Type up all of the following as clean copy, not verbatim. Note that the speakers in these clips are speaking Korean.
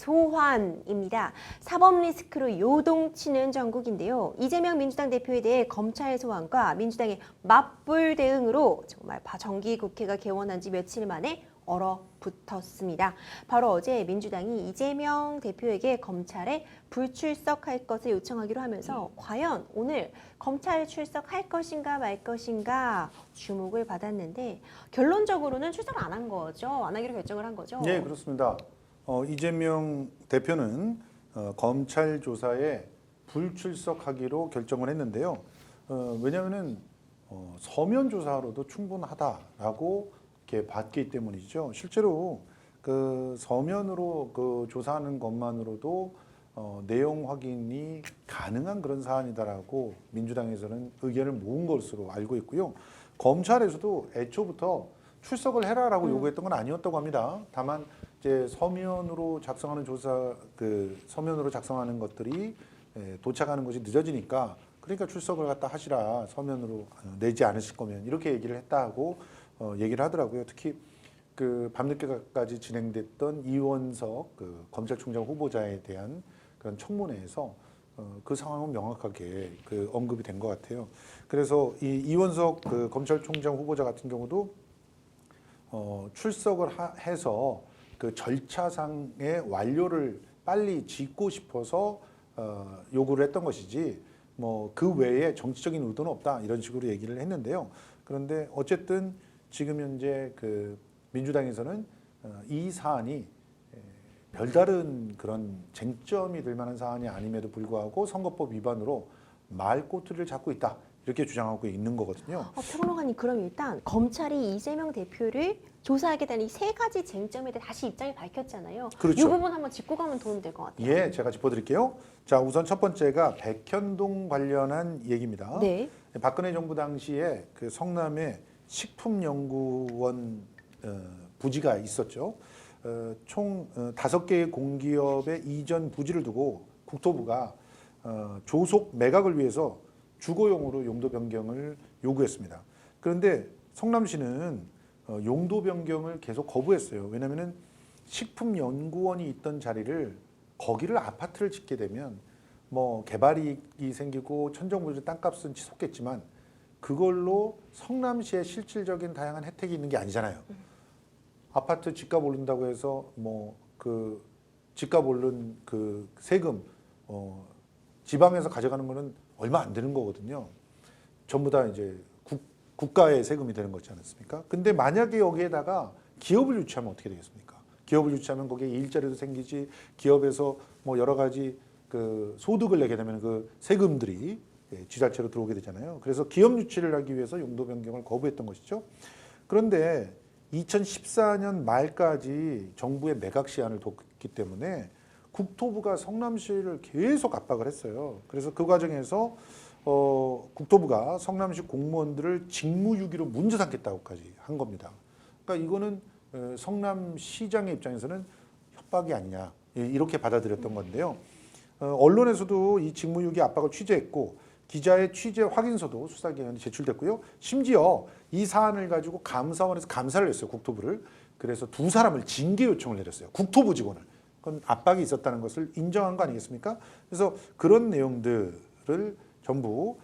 소환입니다. 사법 리스크로 요동치는 전국인데요. 이재명 민주당 대표에 대해 검찰 소환과 민주당의 맞불 대응으로 정말 정기국회가 개원한 지 며칠 만에 얼어붙었습니다. 바로 어제 민주당이 이재명 대표에게 검찰에 불출석할 것을 요청하기로 하면서 과연 오늘 검찰 출석할 것인가 말 것인가 주목을 받았는데 결론적으로는 출석 안 한 거죠. 안 하기로 결정을 한 거죠. 네, 그렇습니다. 이재명 대표는 검찰 조사에 불출석하기로 결정을 했는데요. 왜냐하면은 서면 조사로도 충분하다라고 이렇게 봤기 때문이죠. 실제로 그 서면으로 그 조사하는 것만으로도 내용 확인이 가능한 그런 사안이다라고 민주당에서는 의견을 모은 것으로 알고 있고요. 검찰에서도 애초부터 출석을 해라라고 요구했던 건 아니었다고 합니다. 다만 이제 서면으로 작성하는 서면으로 작성하는 것들이 도착하는 것이 늦어지니까 그러니까 출석을 갖다 하시라, 서면으로 내지 않으실 거면, 이렇게 얘기를 했다고 얘기를 하더라고요. 특히 그 밤늦게까지 진행됐던 이원석 그 검찰총장 후보자에 대한 그런 청문회에서 그 상황은 명확하게 그 언급이 된 것 같아요. 그래서 이 이원석 그 검찰총장 후보자 같은 경우도 출석을 해서 그 절차상의 완료를 빨리 짓고 싶어서 요구를 했던 것이지 뭐 그 외에 정치적인 의도는 없다, 이런 식으로 얘기를 했는데요. 그런데 어쨌든 지금 현재 그 민주당에서는 이 사안이 별다른 그런 쟁점이 될 만한 사안이 아님에도 불구하고 선거법 위반으로 말꼬투리를 잡고 있다, 이렇게 주장하고 있는 거거든요. 평론가님, 그럼 일단 검찰이 이재명 대표를 조사하겠다는 이 세 가지 쟁점에 대해 다시 입장을 밝혔잖아요. 그렇죠. 이 부분 한번 짚고 가면 도움이 될 것 같아요. 예, 제가 짚어드릴게요. 자, 우선 첫 번째가 백현동 관련한 얘기입니다. 네. 박근혜 정부 당시에 그 성남에 식품연구원 부지가 있었죠. 총 5개의 공기업의 이전 부지를 두고 국토부가 조속 매각을 위해서 주거용으로 용도 변경을 요구했습니다. 그런데 성남시는 용도 변경을 계속 거부했어요. 왜냐하면 식품연구원이 있던 자리를, 거기를 아파트를 짓게 되면 뭐 개발이익이 생기고 천정부지 땅값은 치솟겠지만 그걸로 성남시의 실질적인 다양한 혜택이 있는 게 아니잖아요. 아파트 집값 오른다고 해서 뭐 그 집값 오른 그 세금 지방에서 가져가는 거는 얼마 안 되는 거거든요. 전부 다 이제 국가의 세금이 되는 거지 않습니까? 근데 만약에 여기에다가 기업을 유치하면 어떻게 되겠습니까? 기업을 유치하면 거기에 일자리도 생기지, 기업에서 뭐 여러 가지 그 소득을 내게 되면 그 세금들이 지자체로 들어오게 되잖아요. 그래서 기업 유치를 하기 위해서 용도 변경을 거부했던 것이죠. 그런데 2014년 말까지 정부의 매각 시한을 뒀기 때문에 국토부가 성남시를 계속 압박을 했어요. 그래서 그 과정에서 국토부가 성남시 공무원들을 직무유기로 문제 삼겠다고까지 한 겁니다. 그러니까 이거는 성남시장의 입장에서는 협박이 아니냐, 이렇게 받아들였던 건데요. 언론에서도 이 직무유기 압박을 취재했고 기자의 취재 확인서도 수사기관에 제출됐고요. 심지어 이 사안을 가지고 감사원에서 감사를 했어요, 국토부를. 그래서 2사람을 징계 요청을 내렸어요, 국토부 직원을. 그건 압박이 있었다는 것을 인정한 거 아니겠습니까? 그래서 그런 내용들을 전부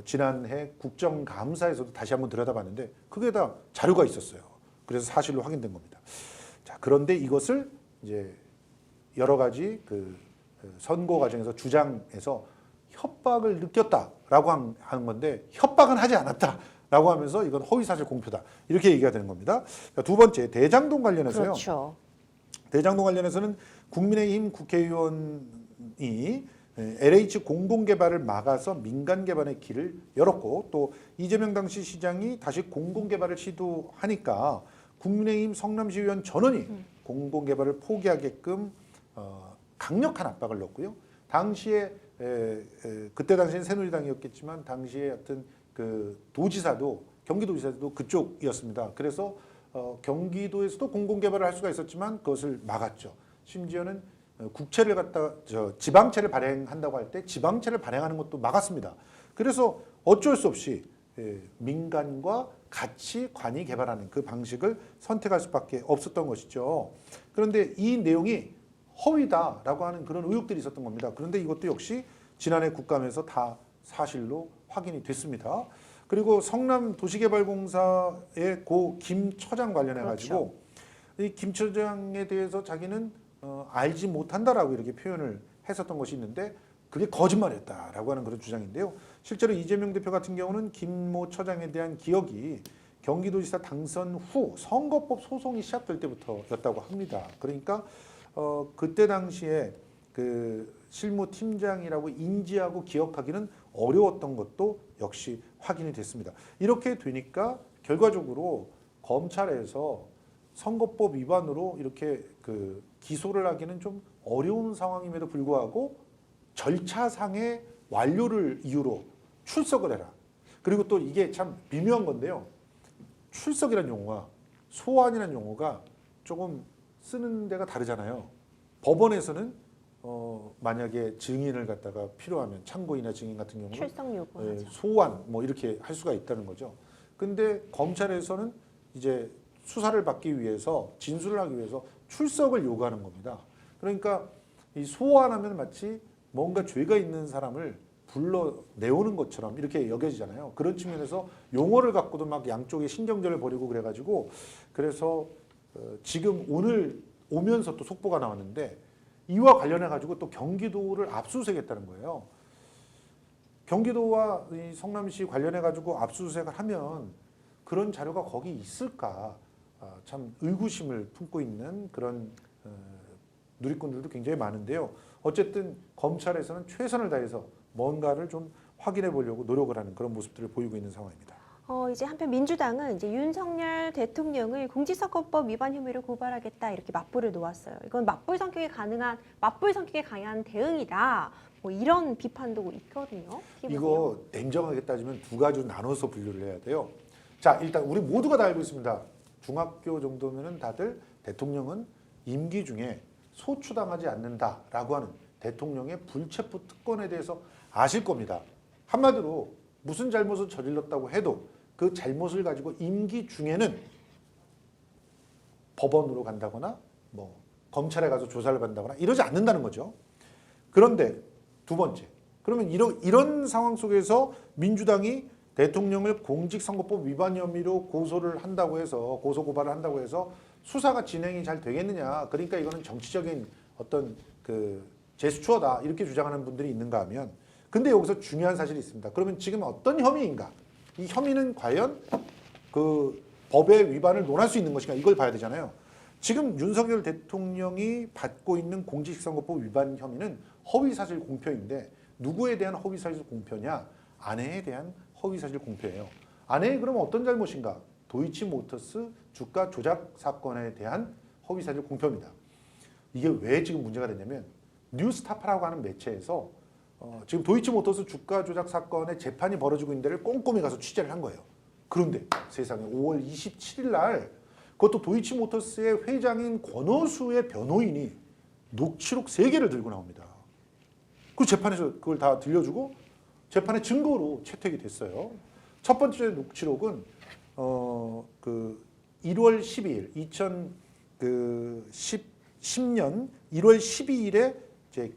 지난해 국정감사에서도 다시 한번 들여다봤는데 그게 다 자료가 있었어요. 그래서 사실로 확인된 겁니다. 자, 그런데 이것을 이제 여러 가지 그 선거 과정에서 주장해서 협박을 느꼈다라고 한 건데 협박은 하지 않았다라고 하면서 이건 허위사실 공표다, 이렇게 얘기가 되는 겁니다. 자, 두 번째, 대장동 관련해서요. 그렇죠. 대장동 관련해서는 국민의힘 국회의원이 LH 공공개발을 막아서 민간개발의 길을 열었고, 또 이재명 당시 시장이 다시 공공개발을 시도하니까 국민의힘 성남시의원 전원이 공공개발을 포기하게끔 강력한 압박을 넣었고요. 당시에 그때 당시엔 새누리당이었겠지만 당시에 어떤 그 도지사도, 경기도지사도 그쪽이었습니다. 그래서 경기도에서도 공공개발을 할 수가 있었지만 그것을 막았죠. 심지어는 국채를 갖다 지방채를 발행한다고 할 때 지방채를 발행하는 것도 막았습니다. 그래서 어쩔 수 없이 민간과 같이 관이 개발하는 그 방식을 선택할 수밖에 없었던 것이죠. 그런데 이 내용이 허위다라고 하는 그런 의혹들이 있었던 겁니다. 그런데 이것도 역시 지난해 국감에서 다 사실로 확인이 됐습니다. 그리고 성남도시개발공사의 고 김 처장 관련해 가지고 이 김 처장에 대해서 자기는 알지 못한다라고 이렇게 표현을 했었던 것이 있는데 그게 거짓말이었다라고 하는 그런 주장인데요. 실제로 이재명 대표 같은 경우는 김모 처장에 대한 기억이 경기도지사 당선 후 선거법 소송이 시작될 때부터였다고 합니다. 그러니까 그때 당시에 그 실무팀장이라고 인지하고 기억하기는 어려웠던 것도 역시 확인이 됐습니다. 이렇게 되니까 결과적으로 검찰에서 선거법 위반으로 이렇게 그 기소를 하기는 좀 어려운 상황임에도 불구하고 절차상의 완료를 이유로 출석을 해라. 그리고 또 이게 참 미묘한 건데요. 출석이라는 용어와 소환이라는 용어가 조금 쓰는 데가 다르잖아요. 법원에서는 만약에 증인을 갖다가 필요하면 참고인이나 증인 같은 경우는 출석 요구하죠. 소환 뭐 이렇게 할 수가 있다는 거죠. 근데 검찰에서는 이제 수사를 받기 위해서 진술을 하기 위해서 출석을 요구하는 겁니다. 그러니까 이 소환하면 마치 뭔가 죄가 있는 사람을 불러내오는 것처럼 이렇게 여겨지잖아요. 그런 측면에서 용어를 갖고도 막 양쪽에 신경전을 벌이고 그래가지고 그래서 지금 오늘 오면서 또 속보가 나왔는데 이와 관련해 가지고 또 경기도를 압수수색했다는 거예요. 경기도와 이 성남시 관련해 가지고 압수수색을 하면 그런 자료가 거기 있을까 참 의구심을 품고 있는 그런 누리꾼들도 굉장히 많은데요. 어쨌든 검찰에서는 최선을 다해서 뭔가를 좀 확인해 보려고 노력을 하는 그런 모습들을 보이고 있는 상황입니다. 이제 한편 민주당은 이제 윤석열 대통령을 공직선거법 위반 혐의로 고발하겠다 이렇게 맞불을 놓았어요. 이건 맞불 성격에 강한 대응이다. 뭐 이런 비판도 있거든요. 이거 냉정하게 따지면 두 가지로 나눠서 분류를 해야 돼요. 자, 일단 우리 모두가 다 알고 있습니다. 중학교 정도면은 다들 대통령은 임기 중에 소추당하지 않는다라고 하는 대통령의 불체포 특권에 대해서 아실 겁니다. 한마디로 무슨 잘못을 저질렀다고 해도 그 잘못을 가지고 임기 중에는 법원으로 간다거나 뭐 검찰에 가서 조사를 받는다거나 이러지 않는다는 거죠. 그런데 두 번째, 그러면 이런 상황 속에서 민주당이 대통령을 공직선거법 위반 혐의로 고소를 한다고 해서 고소고발을 한다고 해서 수사가 진행이 잘 되겠느냐? 그러니까 이거는 정치적인 어떤 그 제스처다 이렇게 주장하는 분들이 있는가 하면 근데 여기서 중요한 사실이 있습니다. 그러면 지금 어떤 혐의인가? 이 혐의는 과연 그 법의 위반을 논할 수 있는 것인가? 이걸 봐야 되잖아요. 지금 윤석열 대통령이 받고 있는 공직선거법 위반 혐의는 허위사실 공표인데 누구에 대한 허위사실 공표냐? 아내에 대한 허위사실 공표예요. 아내의 그럼 어떤 잘못인가? 도이치모터스 주가 조작 사건에 대한 허위사실 공표입니다. 이게 왜 지금 문제가 됐냐면 뉴스타파라고 하는 매체에서 지금 도이치모터스 주가 조작 사건의 재판이 벌어지고 있는 데를 꼼꼼히 가서 취재를 한 거예요. 그런데 세상에 5월 27일 날 그것도 도이치모터스의 회장인 권오수의 변호인이 녹취록 3개를 들고 나옵니다. 그 재판에서 그걸 다 들려주고 재판의 증거로 채택이 됐어요. 첫 번째 녹취록은 그 1월 12일 2010년 1월 12일에 이제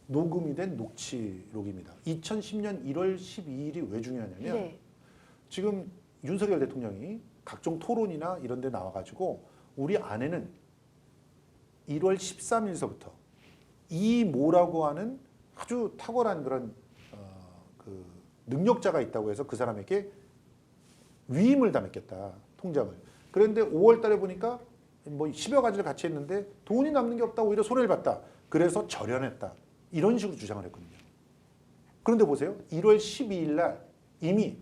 녹음이 된 녹취록입니다. 2010년 1월 12일이 왜 중요하냐면 지금 윤석열 대통령이 각종 토론이나 이런 데 나와가지고 우리 아내는 1월 13일서부터 이모라고 하는 아주 탁월한 그런 그 능력자가 있다고 해서 그 사람에게 위임을 당했겠다, 통장을. 그런데 5월 달에 보니까 뭐 10여 가지를 같이 했는데 돈이 남는 게 없다, 오히려 손해를 봤다. 그래서 절연했다. 이런 식으로 주장을 했거든요. 그런데 보세요. 1월 12일 날 이미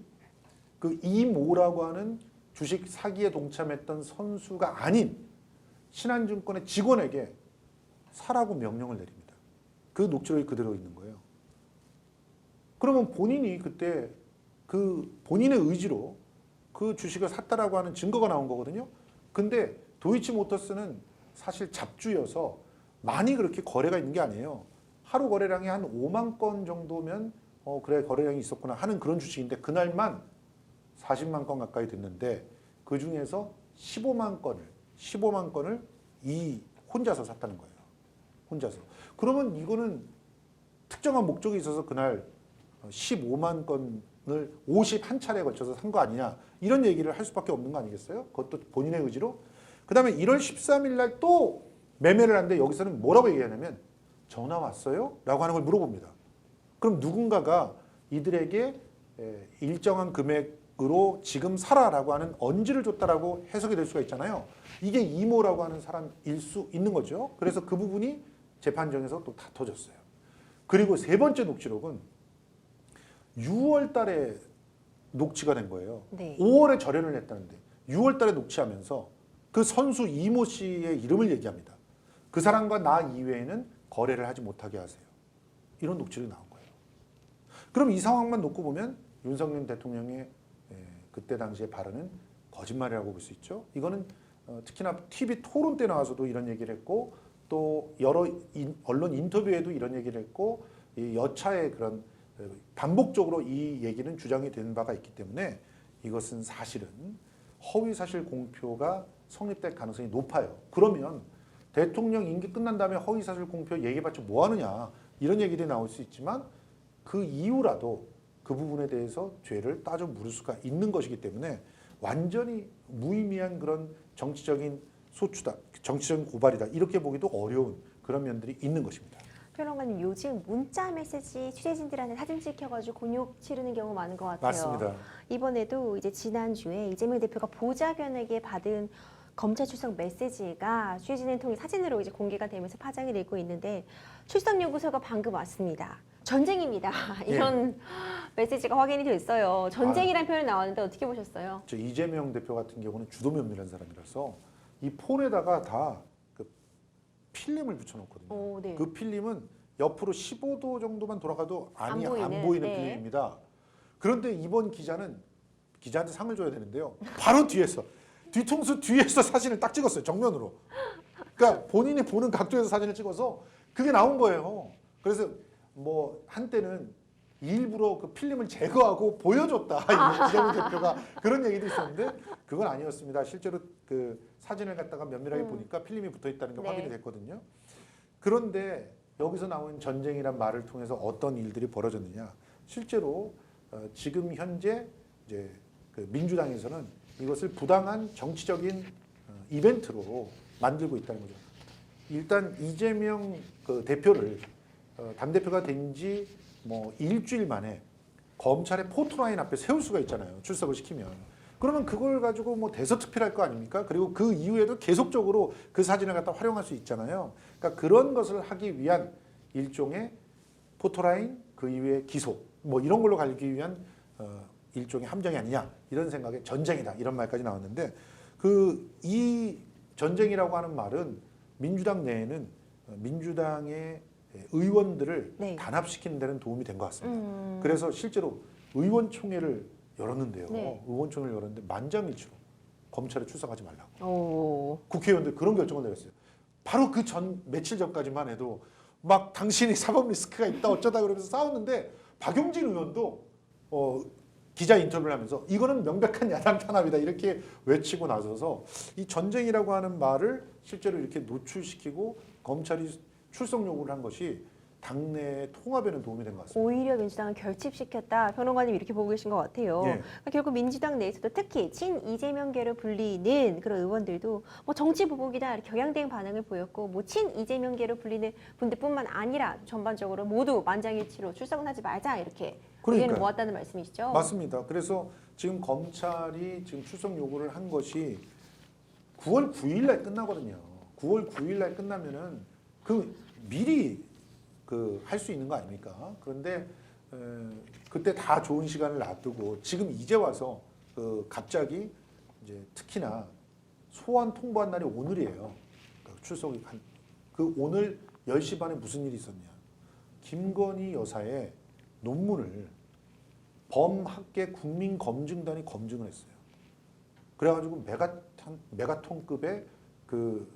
그 이모라고 하는 주식 사기에 동참했던 선수가 아닌 신한증권의 직원에게 사라고 명령을 내립니다. 그 녹취록이 그대로 있는 거예요. 그러면 본인이 그때 그 본인의 의지로 그 주식을 샀다라고 하는 증거가 나온 거거든요. 근데 도이치모터스는 사실 잡주여서 많이 그렇게 거래가 있는 게 아니에요. 하루 거래량이 한 5만 건 정도면 그래 거래량이 있었구나 하는 그런 주식인데 그날만 40만 건 가까이 됐는데 그 중에서 15만 건을 이 혼자서 샀다는 거예요. 혼자서. 그러면 이거는 특정한 목적이 있어서 그날 15만 건을 51차례에 걸쳐서 산 거 아니냐 이런 얘기를 할 수밖에 없는 거 아니겠어요? 그것도 본인의 의지로. 그 다음에 1월 13일 날 또 매매를 하는데 여기서는 뭐라고 얘기하냐면 전화 왔어요? 라고 하는 걸 물어봅니다. 그럼 누군가가 이들에게 일정한 금액으로 지금 사라라고 하는 언지를 줬다라고 해석이 될 수가 있잖아요. 이게 이모라고 하는 사람일 수 있는 거죠. 그래서 그 부분이 재판정에서 또 다퉈졌어요. 그리고 세 번째 녹취록은 6월 달에 녹취가 된 거예요. 네. 5월에 절연을 했다는데 6월 달에 녹취하면서 그 선수 이모 씨의 이름을 얘기합니다. 그 사람과 나 이외에는 거래를 하지 못하게 하세요. 이런 녹취록이 나온 거예요. 그럼 이 상황만 놓고 보면 윤석열 대통령의 그때 당시의 발언은 거짓말이라고 볼 수 있죠. 이거는 특히나 TV 토론 때 나와서도 이런 얘기를 했고 또 여러 언론 인터뷰에도 이런 얘기를 했고 여차의 그런 반복적으로 이 얘기는 주장이 되는 바가 있기 때문에 이것은 사실은 허위사실 공표가 성립될 가능성이 높아요. 그러면 대통령 임기 끝난 다음에 허위사실 공표 얘기해봤자 뭐 하느냐 이런 얘기들이 나올 수 있지만 그 이후라도 그 부분에 대해서 죄를 따져 물을 수가 있는 것이기 때문에 완전히 무의미한 그런 정치적인 소추다, 정치적인 고발이다 이렇게 보기도 어려운 그런 면들이 있는 것입니다. 평론가님, 요즘 문자 메시지 취재진들한테 사진 찍혀가지고 곤욕 치르는 경우 많은 것 같아요. 맞습니다. 이번에도 이제 지난주에 이재명 대표가 보좌관에게 받은 검찰 출석 메시지가 취재진을 통해 사진으로 이제 공개가 되면서 파장이 되고 있는데 출석 요구서가 방금 왔습니다. 전쟁입니다. 이런 메시지가 확인이 됐어요. 전쟁이라는 표현이 나왔는데 어떻게 보셨어요? 저 이재명 대표 같은 경우는 주도면밀한 사람이라서 이 폰에다가 다 그 필름을 붙여놓거든요. 오, 네. 그 필름은 옆으로 15도 정도만 돌아가도 안이 안 안 보이는, 보이는 네. 필름입니다. 그런데 이번 기자는 기자한테 상을 줘야 되는데요. 바로 뒤에서 뒤통수 뒤에서 사진을 딱 찍었어요. 정면으로. 그러니까 본인이 보는 각도에서 사진을 찍어서 그게 나온 거예요. 그래서 뭐 한때는 일부러 그 필름을 제거하고 보여줬다 이재명 대표가 그런 얘기도 있었는데 그건 아니었습니다. 실제로 그 사진을 갖다가 면밀하게 보니까 필름이 붙어 있다는 게 네. 확인이 됐거든요. 그런데 여기서 나온 전쟁이란 말을 통해서 어떤 일들이 벌어졌느냐? 실제로 지금 현재 이제 그 민주당에서는 이것을 부당한 정치적인 이벤트로 만들고 있다는 거죠. 일단 이재명 그 대표를 당대표가 된 지 뭐 일주일 만에 검찰의 포토라인 앞에 세울 수가 있잖아요. 출석을 시키면. 그러면 그걸 가지고 뭐 대서특필할 거 아닙니까? 그리고 그 이후에도 계속적으로 그 사진을 갖다 활용할 수 있잖아요. 그러니까 그런 것을 하기 위한 일종의 포토라인 그 이후에 기소 뭐 이런 걸로 가기 위한 일종의 함정이 아니냐 이런 생각에 전쟁이다 이런 말까지 나왔는데 그 이 전쟁이라고 하는 말은 민주당 내에는 민주당의 의원들을 네. 단합시키는 데는 도움이 된 것 같습니다. 그래서 실제로 의원총회를 열었는데요. 네. 의원총회를 열었는데 만장일치로 검찰에 출석하지 말라고. 오. 국회의원들 그런 결정을 내렸어요. 바로 그 전 며칠 전까지만 해도 막 당신이 사법 리스크가 있다 어쩌다 그러면서 싸웠는데 박용진 의원도 기자 인터뷰를 하면서 이거는 명백한 야당 탄압이다 이렇게 외치고 나서서 이 전쟁이라고 하는 말을 실제로 이렇게 노출시키고 검찰이 출석 요구를 한 것이 당내 통합에는 도움이 된 것 같습니다. 오히려 민주당을 결집시켰다. 평론가님 이렇게 보고 계신 것 같아요. 예. 그러니까 결국 민주당 내에서도 특히 친 이재명계로 불리는 그런 의원들도 뭐 정치 보복이다 이렇게 경향된 반응을 보였고 뭐 친 이재명계로 불리는 분들뿐만 아니라 전반적으로 모두 만장일치로 출석은 하지 말자 이렇게 의견을 그러니까요. 모았다는 말씀이시죠? 맞습니다. 그래서 지금 검찰이 지금 출석 요구를 한 것이 9월 9일 날 끝나거든요. 9월 9일 날 끝나면은 그 미리 그 할 수 있는 거 아닙니까? 그런데 그때 다 좋은 시간을 놔두고 지금 이제 와서 갑자기 이제 특히나 소환 통보한 날이 오늘이에요. 그러니까 출석이 그 오늘 10시 반에 무슨 일이 있었냐? 김건희 여사의 논문을 범학계 국민검증단이 검증을 했어요. 그래가지고 메가톤급의 그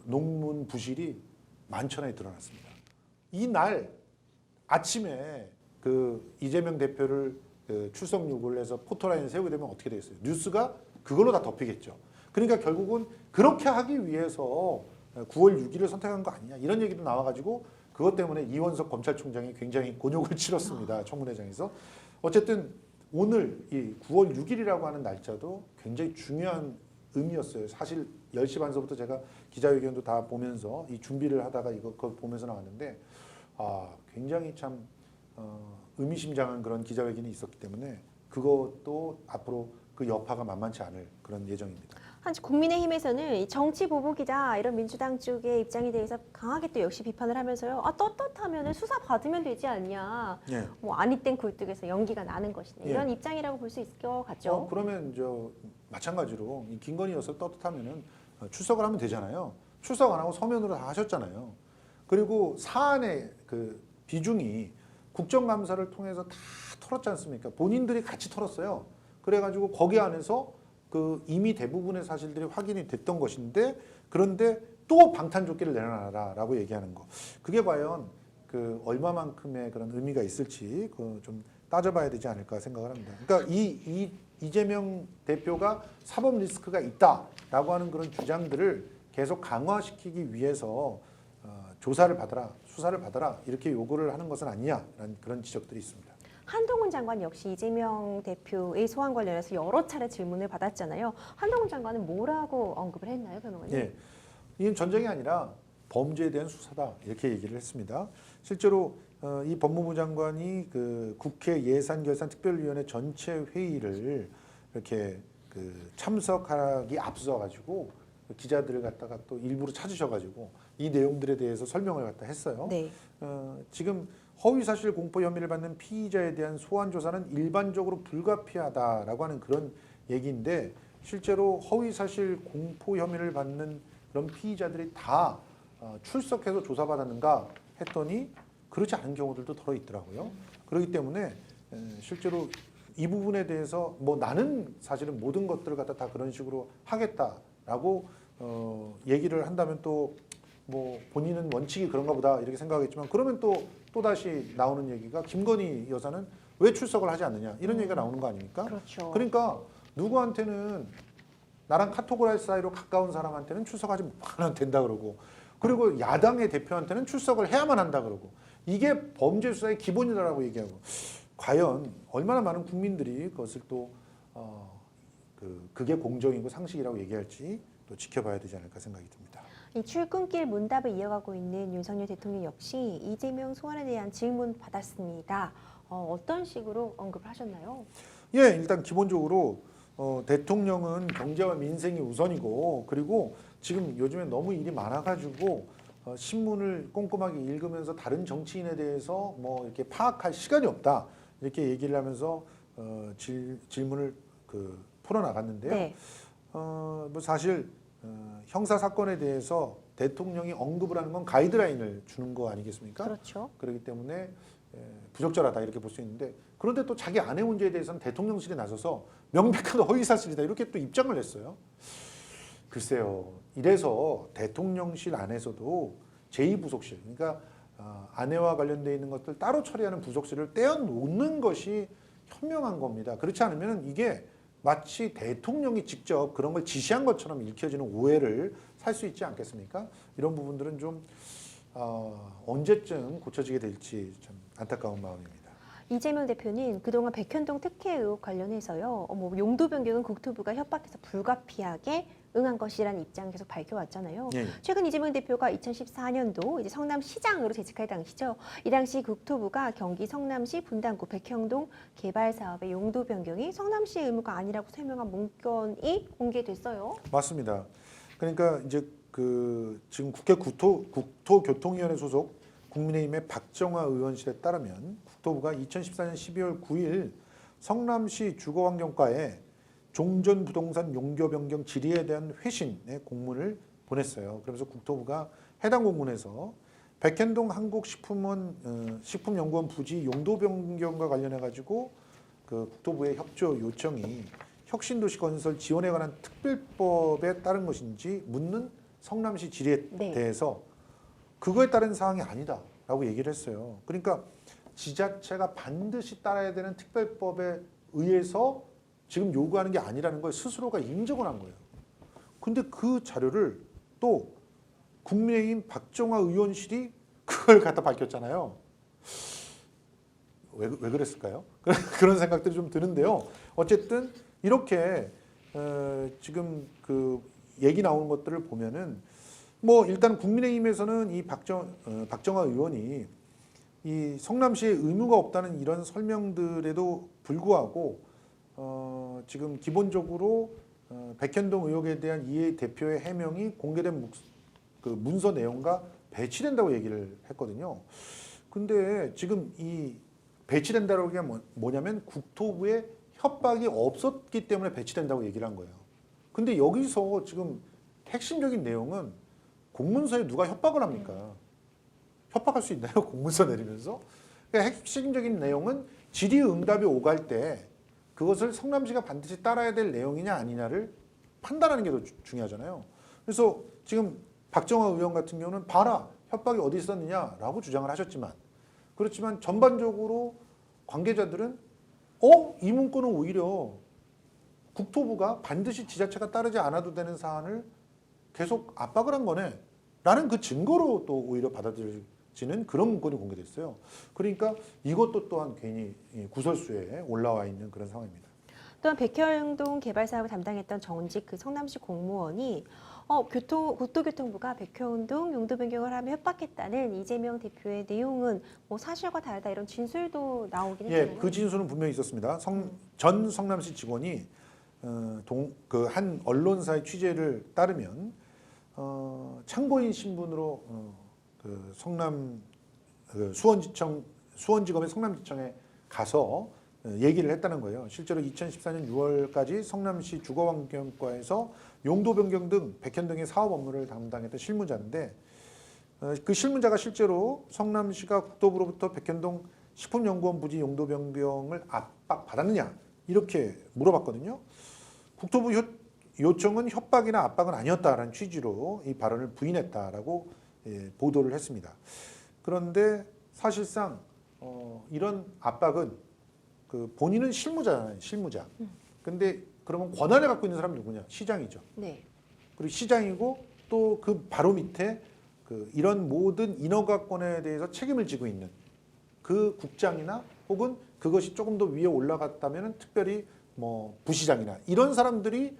논문 부실이 만천하에 드러났습니다. 이날 아침에 그 이재명 대표를 출석 요구를 해서 포토라인을 세우게 되면 어떻게 되겠어요? 뉴스가 그걸로 다 덮이겠죠. 그러니까 결국은 그렇게 하기 위해서 9월 6일을 선택한 거 아니냐 이런 얘기도 나와가지고 그것 때문에 이원석 검찰총장이 굉장히 곤욕을 치렀습니다. 청문회장에서. 어쨌든 오늘 이 9월 6일이라고 하는 날짜도 굉장히 중요한 의미였어요. 사실 10시 반서부터 제가 기자회견도 다 보면서 이 준비를 하다가 그걸 보면서 나왔는데 굉장히 참 의미심장한 그런 기자회견이 있었기 때문에 그것도 앞으로 그 여파가 만만치 않을 그런 예정입니다. 한지 국민의힘에서는 이 정치 보복이다 이런 민주당 쪽의 입장에 대해서 강하게 또 역시 비판을 하면서요. 떳떳하면 수사 받으면 되지 않냐. 예. 뭐 아니 땐 굴뚝에서 연기가 나는 것이네. 예. 이런 입장이라고 볼 수 있을 것 같죠. 그러면 마찬가지로 이 김건희 여사 떳떳하면은 출석을 하면 되잖아요. 출석 안 하고 서면으로 다 하셨잖아요. 그리고 사안의 그 비중이 국정감사를 통해서 다 털었지 않습니까? 본인들이 같이 털었어요. 그래가지고 거기 안에서 그 이미 대부분의 사실들이 확인이 됐던 것인데 그런데 또 방탄조끼를 내놔라라고 얘기하는 거. 그게 과연 그 얼마만큼의 그런 의미가 있을지 그 좀 따져봐야 되지 않을까 생각을 합니다. 그러니까 이재명 대표가 사법 리스크가 있다라고 하는 그런 주장들을 계속 강화시키기 위해서 조사를 받아라, 수사를 받아라 이렇게 요구를 하는 것은 아니냐라는 그런 지적들이 있습니다. 한동훈 장관 역시 이재명 대표의 소환 관련해서 여러 차례 질문을 받았잖아요. 한동훈 장관은 뭐라고 언급을 했나요, 변호사님? 예, 이건 전쟁이 아니라 범죄에 대한 수사다 이렇게 얘기를 했습니다. 실제로 이 법무부 장관이 그 국회 예산결산특별위원회 전체 회의를 이렇게 그 참석하기 앞서 가지고 기자들을 갖다가 또 일부러 찾으셔가지고 이 내용들에 대해서 설명을 갖다 했어요. 네. 지금 허위사실 공포 혐의를 받는 피의자에 대한 소환 조사는 일반적으로 불가피하다라고 하는 그런 얘기인데 실제로 허위사실 공포 혐의를 받는 그런 피의자들이 다 출석해서 조사받았는가 했더니 그렇지 않은 경우들도 덜어 있더라고요. 그렇기 때문에 실제로 이 부분에 대해서 뭐 나는 사실은 모든 것들을 갖다 다 그런 식으로 하겠다라고 얘기를 한다면 또 뭐 본인은 원칙이 그런가 보다 이렇게 생각하겠지만 그러면 또 다시 나오는 얘기가 김건희 여사는 왜 출석을 하지 않느냐 이런 얘기가 나오는 거 아닙니까? 그렇죠. 그러니까 누구한테는 나랑 카톡을 할 사이로 가까운 사람한테는 출석하지 않아도 된다 그러고 그리고 야당의 대표한테는 출석을 해야만 한다 그러고 이게 범죄 수사의 기본이다라고 얘기하고 과연 얼마나 많은 국민들이 그것을 또 그게 공정이고 상식이라고 얘기할지 또 지켜봐야 되지 않을까 생각이 듭니다. 이 출근길 문답을 이어가고 있는 윤석열 대통령 역시 이재명 소환에 대한 질문 받았습니다. 어떤 식으로 언급을 하셨나요? 예, 일단 기본적으로 대통령은 경제와 민생이 우선이고 그리고 지금 요즘에 너무 일이 많아가지고 신문을 꼼꼼하게 읽으면서 다른 정치인에 대해서 뭐 이렇게 파악할 시간이 없다 이렇게 얘기를 하면서 질문을 풀어나갔는데요. 네. 뭐 사실 형사 사건에 대해서 대통령이 언급을 하는 건 가이드라인을 주는 거 아니겠습니까? 그렇죠. 그렇기 때문에 부적절하다 이렇게 볼 수 있는데 그런데 또 자기 아내 문제에 대해서는 대통령실이 나서서 명백한 허위사실이다 이렇게 또 입장을 냈어요. 글쎄요. 이래서 대통령실 안에서도 제2부속실 그러니까 아내와 관련돼 있는 것들 따로 처리하는 부속실을 떼어놓는 것이 현명한 겁니다. 그렇지 않으면 이게 마치 대통령이 직접 그런 걸 지시한 것처럼 읽혀지는 오해를 살 수 있지 않겠습니까? 이런 부분들은 좀 언제쯤 고쳐지게 될지 참 안타까운 마음입니다. 이재명 대표는 그동안 백현동 특혜 의혹 관련해서요. 용도 변경은 국토부가 협박해서 불가피하게 응한 것이라는 입장을 계속 밝혀왔잖아요. 예. 최근 이재명 대표가 2014년도 이제 성남시장으로 재직할 당시죠. 이 당시 국토부가 경기 성남시 분당구 백현동 개발 사업의 용도 변경이 성남시의 의무가 아니라고 설명한 문건이 공개됐어요. 맞습니다. 그러니까 이제 지금 국회 국토교통위원회 소속 국민의힘의 박정화 의원실에 따르면 국토부가 2014년 12월 9일 성남시 주거환경과에 종전부동산 용도 변경 질의에 대한 회신의 공문을 보냈어요. 그러면서 국토부가 해당 공문에서 백현동 한국식품연구원 부지 용도 변경과 관련해 가지고 그 국토부의 협조 요청이 혁신도시 건설 지원에 관한 특별법에 따른 것인지 묻는 성남시 질의에 네. 대해서 그거에 따른 사항이 아니다라고 얘기를 했어요. 그러니까 지자체가 반드시 따라야 되는 특별법에 의해서 지금 요구하는 게 아니라는 걸 스스로가 인정을 한 거예요. 근데 그 자료를 또 국민의힘 박정화 의원실이 그걸 갖다 밝혔잖아요. 왜 그랬을까요? 그런 생각들이 좀 드는데요. 어쨌든 이렇게 지금 그 얘기 나오는 것들을 보면은 뭐 일단 국민의힘에서는 이 박정화 의원이 이 성남시에 의무가 없다는 이런 설명들에도 불구하고 지금 기본적으로 백현동 의혹에 대한 이 대표의 해명이 공개된 그 문서 내용과 배치된다고 얘기를 했거든요. 근데 지금 이 배치된다고 하는 게 뭐냐면 국토부에 협박이 없었기 때문에 배치된다고 얘기를 한 거예요. 근데 여기서 지금 핵심적인 내용은 공문서에 누가 협박을 합니까? 협박할 수 있나요? 공문서 내리면서? 그러니까 핵심적인 내용은 질의응답이 오갈 때 그것을 성남시가 반드시 따라야 될 내용이냐 아니냐를 판단하는 게 더 중요하잖아요. 그래서 지금 박정화 의원 같은 경우는 봐라 협박이 어디 있었느냐라고 주장을 하셨지만 그렇지만 전반적으로 관계자들은 이 문건은 오히려 국토부가 반드시 지자체가 따르지 않아도 되는 사안을 계속 압박을 한 거네 라는 그 증거로 또 오히려 받아들여지는 그런 문건이 공개됐어요. 그러니까 이것도 또한 괜히 구설수에 올라와 있는 그런 상황입니다. 또한 백현동 개발 사업을 담당했던 전직 그 성남시 공무원이 국토교통부가 백현동 용도 변경을 하며 협박했다는 이재명 대표의 내용은 뭐 사실과 다르다 이런 진술도 나오긴 했잖아요. 그 진술은 분명히 있었습니다. 전 성남시 직원이 그 한 언론사의 취재를 따르면 참고인 신분으로 그 수원지검의 성남지청에 가서 얘기를 했다는 거예요. 실제로 2014년 6월까지 성남시 주거환경과에서 용도 변경 등 백현동의 사업 업무를 담당했던 실무자인데 그 실무자가 실제로 성남시가 국토부로부터 백현동 식품연구원 부지 용도 변경을 압박받았느냐 이렇게 물어봤거든요. 국토부 요청은 협박이나 압박은 아니었다라는 취지로 이 발언을 부인했다라고 보도를 했습니다. 그런데 사실상 이런 압박은 그 본인은 실무자잖아요, 실무자. 근데 그러면 권한을 갖고 있는 사람이 누구냐? 시장이죠. 네. 그리고 시장이고 또 그 바로 밑에 그 이런 모든 인허가권에 대해서 책임을 지고 있는 그 국장이나 혹은 그것이 조금 더 위에 올라갔다면 특별히 뭐 부시장이나 이런 사람들이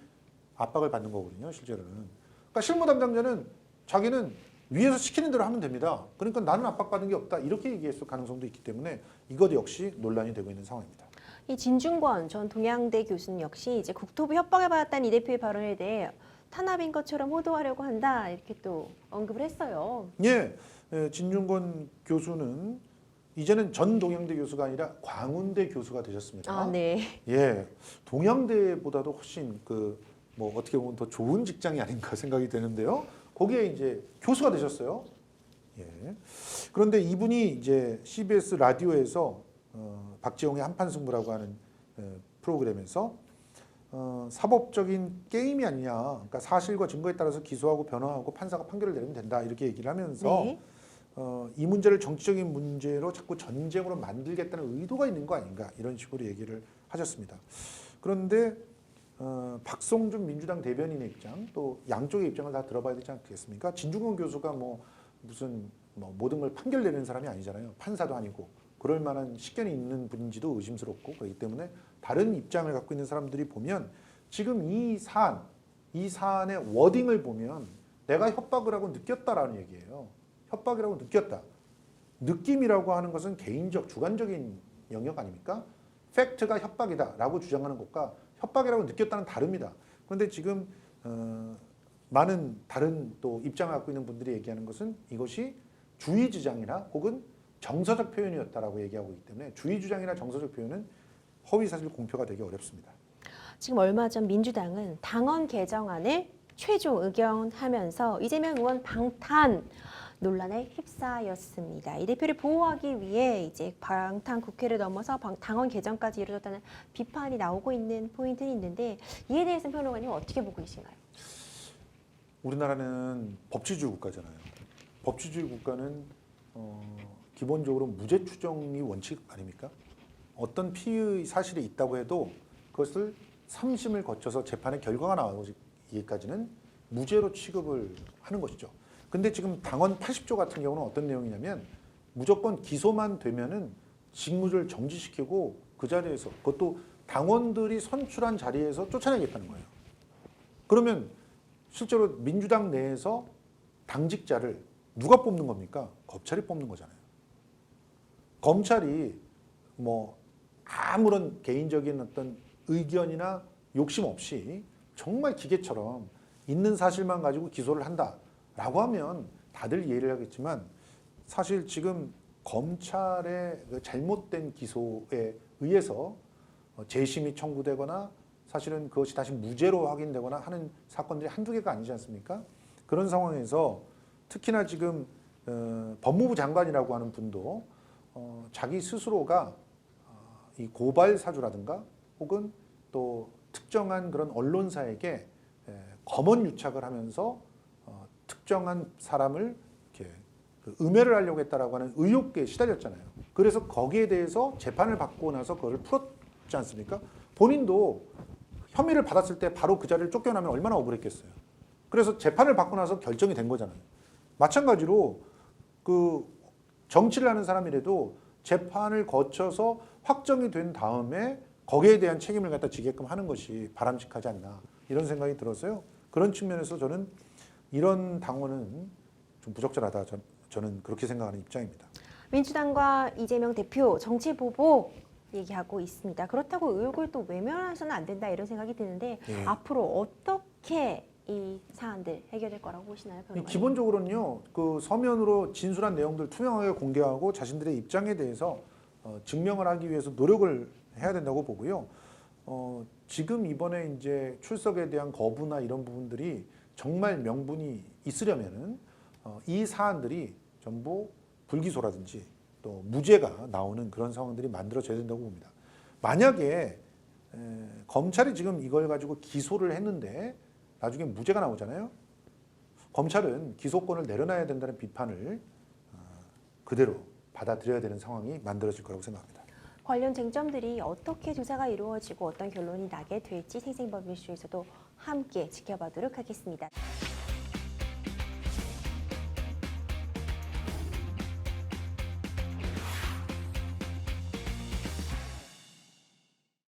압박을 받는 거거든요, 실제로는. 그러니까 실무 담당자는 자기는 위에서 시키는 대로 하면 됩니다. 그러니까 나는 압박받는 게 없다. 이렇게 얘기했을 가능성도 있기 때문에 이것 역시 논란이 되고 있는 상황입니다. 이 진중권 전 동양대 교수는 역시 이제 국토부 협박을 받았다는 이 대표의 발언에 대해 탄압인 것처럼 호도하려고 한다 이렇게 또 언급을 했어요. 진중권 교수는 이제는 전 동양대 교수가 아니라 광운대 교수가 되셨습니다. 아, 네. 동양대보다도 훨씬 뭐 어떻게 보면 더 좋은 직장이 아닌가 생각이 되는데요. 거기에 이제 교수가 되셨어요. 그런데 이분이 이제 CBS 라디오에서 박지용의 한판 승부라고 하는 프로그램에서 사법적인 게임이 아니냐. 그러니까 사실과 증거에 따라서 기소하고 변호하고 판사가 판결을 내리면 된다. 이렇게 얘기를 하면서 네. 이 문제를 정치적인 문제로 자꾸 전쟁으로 만들겠다는 의도가 있는 거 아닌가. 이런 식으로 얘기를 하셨습니다. 그런데 박성준 민주당 대변인의 입장 또 양쪽의 입장을 다 들어봐야 되지 않겠습니까? 진중권 교수가 무슨 모든 걸 판결 내리는 사람이 아니잖아요. 판사도 아니고 그럴 만한 식견이 있는 분인지도 의심스럽고 그렇기 때문에 다른 입장을 갖고 있는 사람들이 보면 지금 이 사안의 워딩을 보면 내가 협박을 하고 느꼈다라는 얘기예요. 협박이라고 느꼈다. 느낌이라고 하는 것은 개인적, 주관적인 영역 아닙니까? 팩트가 협박이다라고 주장하는 것과 협박이라고 느꼈다는 다릅니다. 그런데 지금 많은 다른 또 입장을 갖고 있는 분들이 얘기하는 것은 이것이 주의 주장이나 혹은 정서적 표현이었다라고 얘기하고 있기 때문에 주의 주장이나 정서적 표현은 허위 사실 공표가 되기 어렵습니다. 지금 얼마 전 민주당은 당원 개정안을 최종 의견하면서 이재명 의원 방탄 논란에 휩싸였습니다. 이 대표를 보호하기 위해 이제 방탄 국회를 넘어서 당원 개정까지 이루어졌다는 비판이 나오고 있는 포인트는 있는데 이에 대해서 평론가님 어떻게 보고 계신가요? 우리나라는 법치주의 국가잖아요. 법치주의 국가는 기본적으로 무죄 추정이 원칙 아닙니까? 어떤 피의 사실이 있다고 해도 그것을 3심을 거쳐서 재판의 결과가 나오기까지는 무죄로 취급을 하는 것이죠. 근데 지금 당원 80조 같은 경우는 어떤 내용이냐면 무조건 기소만 되면은 직무를 정지시키고 그 자리에서 그것도 당원들이 선출한 자리에서 쫓아내겠다는 거예요. 그러면 실제로 민주당 내에서 당직자를 누가 뽑는 겁니까? 검찰이 뽑는 거잖아요. 검찰이 뭐 아무런 개인적인 어떤 의견이나 욕심 없이 정말 기계처럼 있는 사실만 가지고 기소를 한다라고 하면 다들 이해를 하겠지만 사실 지금 검찰의 그 잘못된 기소에 의해서 재심이 청구되거나 사실은 그것이 다시 무죄로 확인되거나 하는 사건들이 한두 개가 아니지 않습니까? 그런 상황에서 특히나 지금 법무부 장관이라고 하는 분도 자기 스스로가 이 고발 사주라든가 혹은 또 특정한 그런 언론사에게 검언 유착을 하면서 특정한 사람을 이렇게 음해를 하려고 했다라고 하는 의혹에 시달렸잖아요. 그래서 거기에 대해서 재판을 받고 나서 그걸 풀었지 않습니까? 본인도 혐의를 받았을 때 바로 그 자리를 쫓겨나면 얼마나 억울했겠어요. 그래서 재판을 받고 나서 결정이 된 거잖아요. 마찬가지로 그 정치를 하는 사람이라도 재판을 거쳐서 확정이 된 다음에 거기에 대한 책임을 갖다 지게끔 하는 것이 바람직하지 않나 이런 생각이 들어서요. 그런 측면에서 저는 이런 당원은 좀 부적절하다. 저는 그렇게 생각하는 입장입니다. 민주당과 이재명 대표 정치 보복 얘기하고 있습니다. 그렇다고 의혹을 또 외면해서는 안 된다 이런 생각이 드는데 예. 앞으로 어떻게 이 사안들 해결될 거라고 보시나요, 평론가님? 기본적으로는요, 그 서면으로 진술한 내용들 투명하게 공개하고 자신들의 입장에 대해서 증명을 하기 위해서 노력을 해야 된다고 보고요. 지금 이번에 이제 출석에 대한 거부나 이런 부분들이 정말 명분이 있으려면은 이 사안들이 전부 불기소라든지 또 무죄가 나오는 그런 상황들이 만들어져야 된다고 봅니다. 만약에 검찰이 지금 이걸 가지고 기소를 했는데 나중에 무죄가 나오잖아요. 검찰은 기소권을 내려놔야 된다는 비판을 그대로 받아들여야 되는 상황이 만들어질 거라고 생각합니다. 관련 쟁점들이 어떻게 조사가 이루어지고 어떤 결론이 나게 될지 생생법 이슈에서도 함께 지켜보도록 하겠습니다.